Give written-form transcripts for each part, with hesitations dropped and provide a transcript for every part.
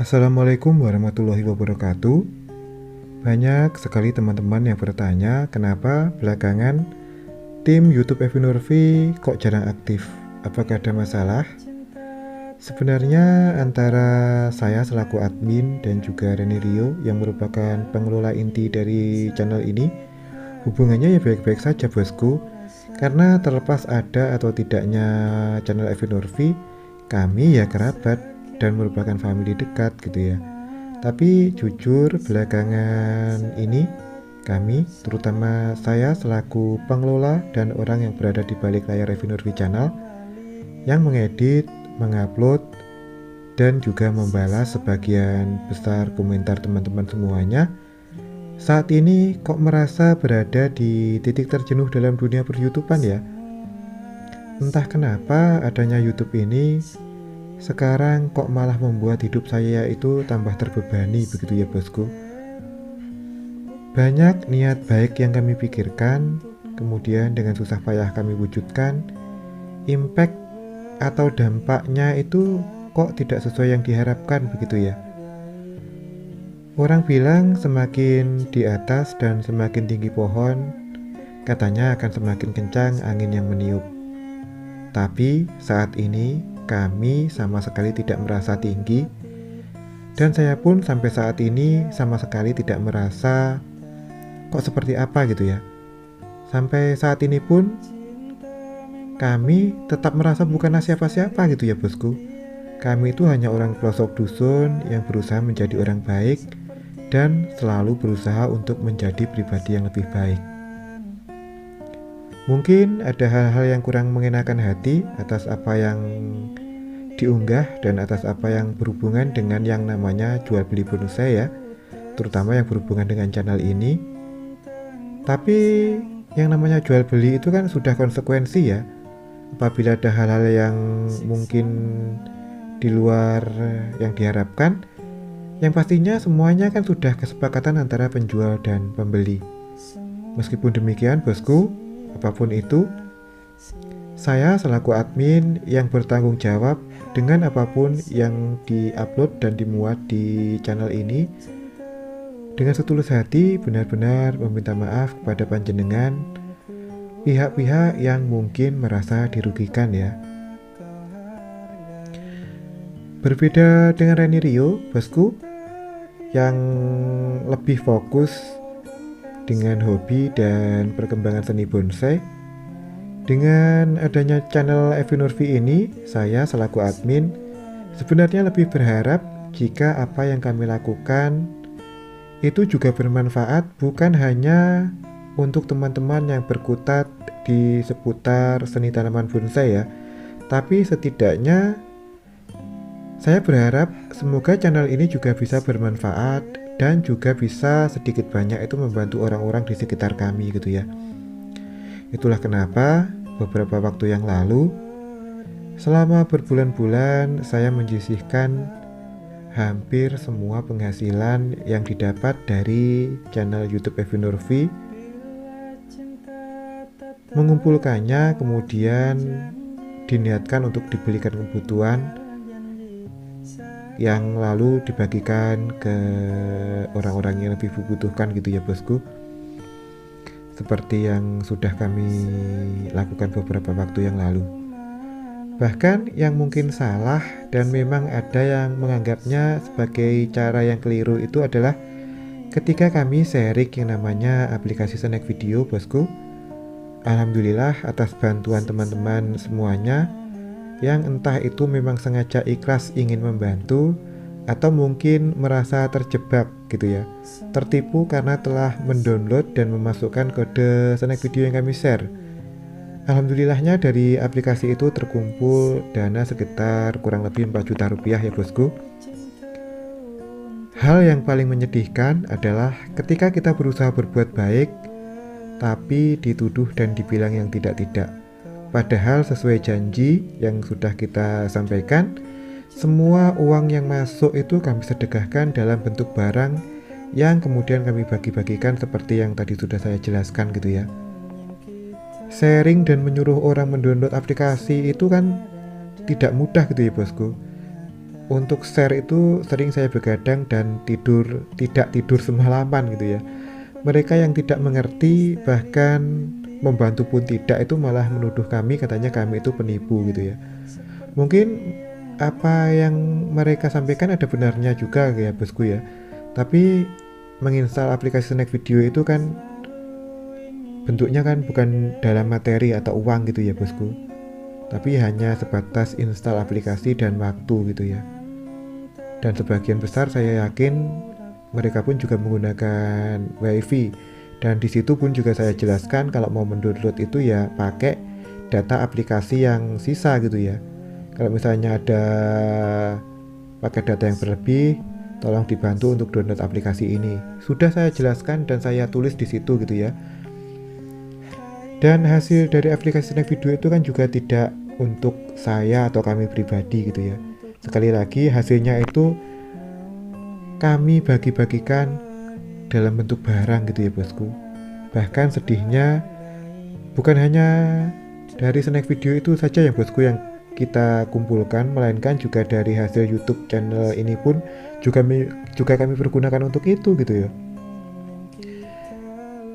Assalamualaikum warahmatullahi wabarakatuh. Banyak sekali teman-teman yang bertanya kenapa belakangan tim YouTube Evi Nurfi kok jarang aktif. Apakah ada masalah? Sebenarnya antara saya selaku admin dan juga Reni Rio yang merupakan pengelola inti dari channel ini, hubungannya ya baik-baik saja bosku. Karena terlepas ada atau tidaknya channel Evi Nurfi, kami ya kerabat dan merupakan family dekat gitu ya. Tapi jujur belakangan ini kami, terutama saya selaku pengelola dan orang yang berada di balik layar Evi Nurfi Channel, yang mengedit, mengupload, dan juga membalas sebagian besar komentar teman-teman semuanya, saat ini kok merasa berada di titik terjenuh dalam dunia per-YouTubean ya. Entah kenapa adanya YouTube ini sekarang kok malah membuat hidup saya itu tambah terbebani begitu ya bosku. Banyak niat baik yang kami pikirkan, kemudian dengan susah payah kami wujudkan, impact atau dampaknya itu kok tidak sesuai yang diharapkan begitu ya. Orang bilang semakin di atas dan semakin tinggi pohon, katanya akan semakin kencang angin yang meniup. Tapi saat ini kami sama sekali tidak merasa tinggi, dan saya pun sampai saat ini sama sekali tidak merasa kok seperti apa gitu ya. Sampai saat ini pun kami tetap merasa bukanlah siapa-siapa gitu ya bosku. Kami itu hanya orang pelosok dusun yang berusaha menjadi orang baik dan selalu berusaha untuk menjadi pribadi yang lebih baik. Mungkin ada hal-hal yang kurang mengenakan hati atas apa yang diunggah dan atas apa yang berhubungan dengan yang namanya jual beli bonus saya, terutama yang berhubungan dengan channel ini. Tapi yang namanya jual beli itu kan sudah konsekuensi ya. Apabila ada hal-hal yang mungkin di luar yang diharapkan, yang pastinya semuanya kan sudah kesepakatan antara penjual dan pembeli. Meskipun demikian bosku, apapun itu, saya selaku admin yang bertanggung jawab dengan apapun yang diupload dan dimuat di channel ini, dengan setulus hati benar-benar meminta maaf kepada panjenengan, pihak-pihak yang mungkin merasa dirugikan ya. Berbeda dengan Reni Rio, bosku, yang lebih fokus dengan hobi dan perkembangan seni bonsai. Dengan adanya channel Evi Nurfi ini, saya selaku admin sebenarnya lebih berharap jika apa yang kami lakukan itu juga bermanfaat bukan hanya untuk teman-teman yang berkutat di seputar seni tanaman bonsai ya, tapi setidaknya saya berharap semoga channel ini juga bisa bermanfaat dan juga bisa sedikit banyak itu membantu orang-orang di sekitar kami gitu ya. Itulah kenapa beberapa waktu yang lalu, selama berbulan-bulan saya menyisihkan hampir semua penghasilan yang didapat dari channel YouTube Evi Nurfi, mengumpulkannya kemudian diniatkan untuk dibelikan kebutuhan yang lalu dibagikan ke orang-orang yang lebih membutuhkan gitu ya bosku. Seperti yang sudah kami lakukan beberapa waktu yang lalu. Bahkan yang mungkin salah dan memang ada yang menganggapnya sebagai cara yang keliru itu adalah ketika kami sharing yang namanya aplikasi Snack Video bosku. Alhamdulillah atas bantuan teman-teman semuanya yang entah itu memang sengaja ikhlas ingin membantu atau mungkin merasa terjebak gitu ya, tertipu karena telah mendownload dan memasukkan kode Snack Video yang kami share. Alhamdulillahnya dari aplikasi itu terkumpul dana sekitar kurang lebih 4 juta rupiah ya bosku. Hal yang paling menyedihkan adalah ketika kita berusaha berbuat baik tapi dituduh dan dibilang yang tidak-tidak. Padahal sesuai janji yang sudah kita sampaikan, semua uang yang masuk itu kami sedekahkan dalam bentuk barang yang kemudian kami bagi-bagikan seperti yang tadi sudah saya jelaskan gitu ya. Sharing dan menyuruh orang mendownload aplikasi itu kan tidak mudah gitu ya bosku. Untuk share itu sering saya begadang dan tidak tidur semalaman gitu ya. Mereka yang tidak mengerti, bahkan membantu pun tidak, itu malah menuduh kami, katanya kami itu penipu gitu ya. Mungkin apa yang mereka sampaikan ada benarnya juga ya bosku ya. Tapi menginstal aplikasi snack video itu kan bentuknya kan bukan dalam materi atau uang gitu ya bosku, tapi hanya sebatas install aplikasi dan waktu gitu ya. Dan sebagian besar saya yakin mereka pun juga menggunakan wifi, dan di situ pun juga saya jelaskan kalau mau mendownload itu ya pakai data aplikasi yang sisa gitu ya. Kalau misalnya ada pakai data yang berlebih, tolong dibantu untuk download aplikasi ini. Sudah saya jelaskan dan saya tulis di situ gitu ya. Dan hasil dari aplikasi snack video itu kan juga tidak untuk saya atau kami pribadi gitu ya. Sekali lagi hasilnya itu kami bagi-bagikan dalam bentuk barang gitu ya bosku. Bahkan sedihnya bukan hanya dari snack video itu saja yang bosku yang kita kumpulkan, melainkan juga dari hasil YouTube channel ini pun juga kami pergunakan untuk itu gitu ya.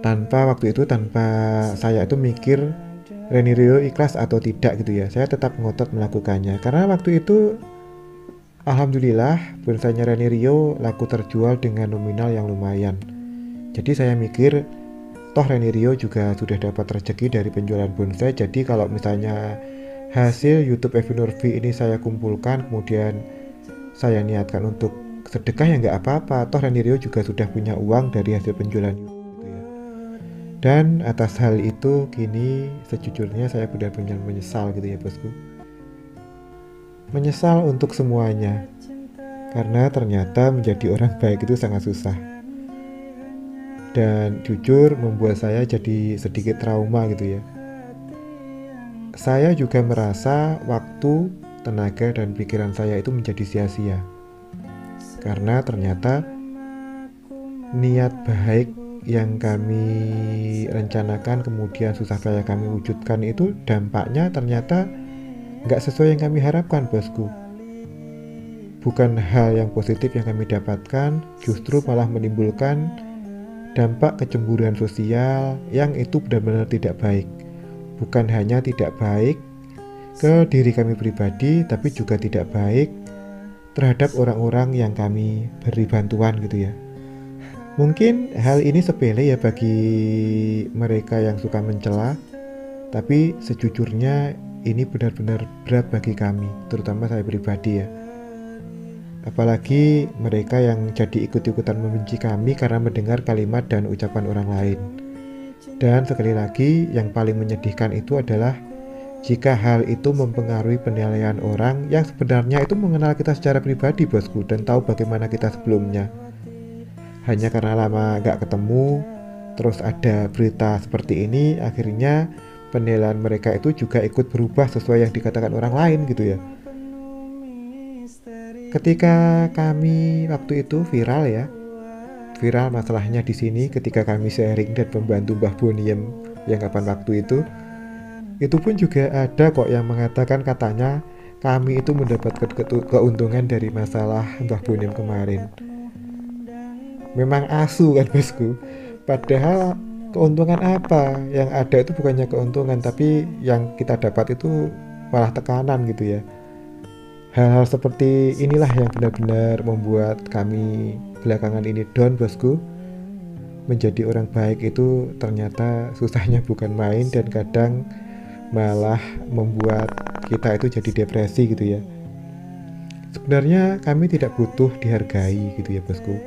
Tanpa saya itu mikir Reni Rio ikhlas atau tidak gitu ya. Saya tetap ngotot melakukannya karena waktu itu alhamdulillah bonsainya Reni Rio laku terjual dengan nominal yang lumayan. Jadi saya mikir toh Reni Rio juga sudah dapat rezeki dari penjualan bonsai. Jadi kalau misalnya hasil YouTube Evi Nurfi ini saya kumpulkan, kemudian saya niatkan untuk sedekah, ya nggak apa-apa. Toh Reni Rio juga sudah punya uang dari hasil penjualan YouTube gitu ya. Dan atas hal itu kini sejujurnya saya benar-benar menyesal gitu ya bosku. Menyesal untuk semuanya. Karena ternyata menjadi orang baik itu sangat susah. Dan jujur membuat saya jadi sedikit trauma gitu ya. Saya juga merasa waktu, tenaga, dan pikiran saya itu menjadi sia-sia. Karena ternyata niat baik yang kami rencanakan kemudian susah payah kami wujudkan itu dampaknya ternyata nggak sesuai yang kami harapkan bosku. Bukan hal yang positif yang kami dapatkan, justru malah menimbulkan dampak kecemburuan sosial yang itu benar-benar tidak baik. Bukan hanya tidak baik ke diri kami pribadi, tapi juga tidak baik terhadap orang-orang yang kami beri bantuan gitu ya. Mungkin hal ini sepele ya bagi mereka yang suka mencela, tapi sejujurnya ini benar-benar berat bagi kami, terutama saya pribadi ya. Apalagi mereka yang jadi ikut-ikutan membenci kami karena mendengar kalimat dan ucapan orang lain. Dan sekali lagi yang paling menyedihkan itu adalah jika hal itu mempengaruhi penilaian orang yang sebenarnya itu mengenal kita secara pribadi bosku dan tahu bagaimana kita sebelumnya. Hanya karena lama gak ketemu, terus ada berita seperti ini, akhirnya penilaian mereka itu juga ikut berubah sesuai yang dikatakan orang lain gitu ya. Ketika kami waktu itu viral masalahnya di sini ketika kami sharing dan membantu Mbah Boniem yang kapan waktu itu pun juga ada kok yang mengatakan katanya kami itu mendapatkan keuntungan dari masalah Mbah Boniem kemarin. Memang asu kan bosku, padahal keuntungan apa yang ada itu bukannya keuntungan, tapi yang kita dapat itu malah tekanan gitu ya. Hal-hal seperti inilah yang benar-benar membuat kami belakangan ini down bosku. Menjadi orang baik itu ternyata susahnya bukan main dan kadang malah membuat kita itu jadi depresi gitu ya. Sebenarnya kami tidak butuh dihargai gitu ya bosku.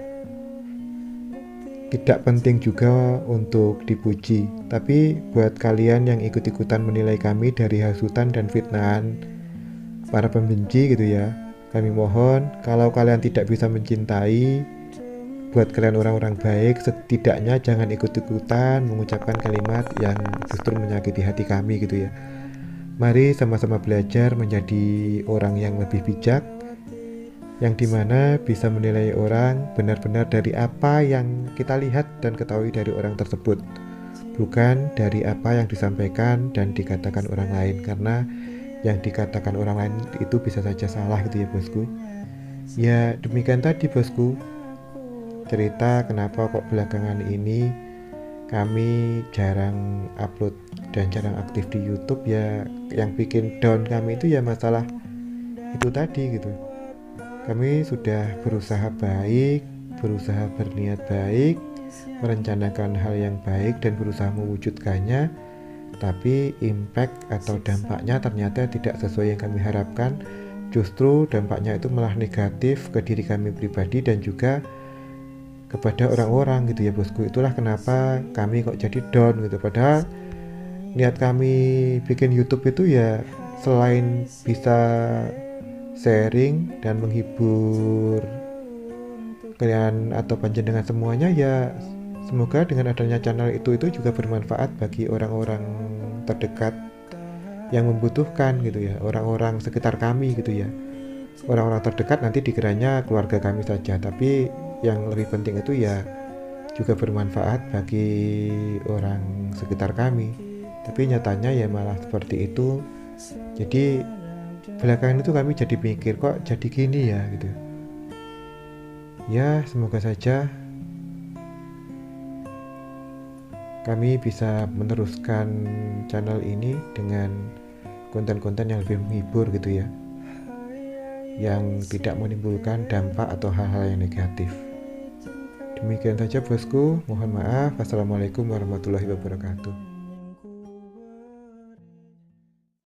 Tidak penting juga untuk dipuji, tapi buat kalian yang ikut-ikutan menilai kami dari hasutan dan fitnahan para pembenci gitu ya, kami mohon kalau kalian tidak bisa mencintai, buat kalian orang-orang baik setidaknya jangan ikut-ikutan mengucapkan kalimat yang justru menyakiti hati kami gitu ya. Mari sama-sama belajar menjadi orang yang lebih bijak, yang dimana bisa menilai orang benar-benar dari apa yang kita lihat dan ketahui dari orang tersebut, bukan dari apa yang disampaikan dan dikatakan orang lain, karena yang dikatakan orang lain itu bisa saja salah gitu ya bosku. Ya demikian tadi bosku, cerita kenapa kok belakangan ini kami jarang upload dan jarang aktif di YouTube. Ya yang bikin down kami itu ya masalah itu tadi gitu. Kami sudah berusaha baik, berusaha berniat baik, merencanakan hal yang baik dan berusaha mewujudkannya, tapi impact atau dampaknya ternyata tidak sesuai yang kami harapkan. Justru dampaknya itu malah negatif ke diri kami pribadi dan juga kepada orang-orang gitu ya bosku. Itulah kenapa kami kok jadi down gitu. Padahal niat kami bikin YouTube itu ya selain bisa sharing dan menghibur kalian atau panjenengan semuanya, ya semoga dengan adanya channel itu juga bermanfaat bagi orang-orang terdekat yang membutuhkan gitu ya, orang-orang sekitar kami gitu ya. Orang-orang terdekat nanti dikiranya keluarga kami saja, tapi yang lebih penting itu ya juga bermanfaat bagi orang sekitar kami. Tapi nyatanya ya malah seperti itu. Jadi belakangan itu kami jadi mikir kok jadi gini ya gitu. Ya semoga saja kami bisa meneruskan channel ini dengan konten-konten yang lebih menghibur gitu ya, yang tidak menimbulkan dampak atau hal-hal yang negatif. Demikian saja bosku, mohon maaf. Wassalamualaikum warahmatullahi wabarakatuh.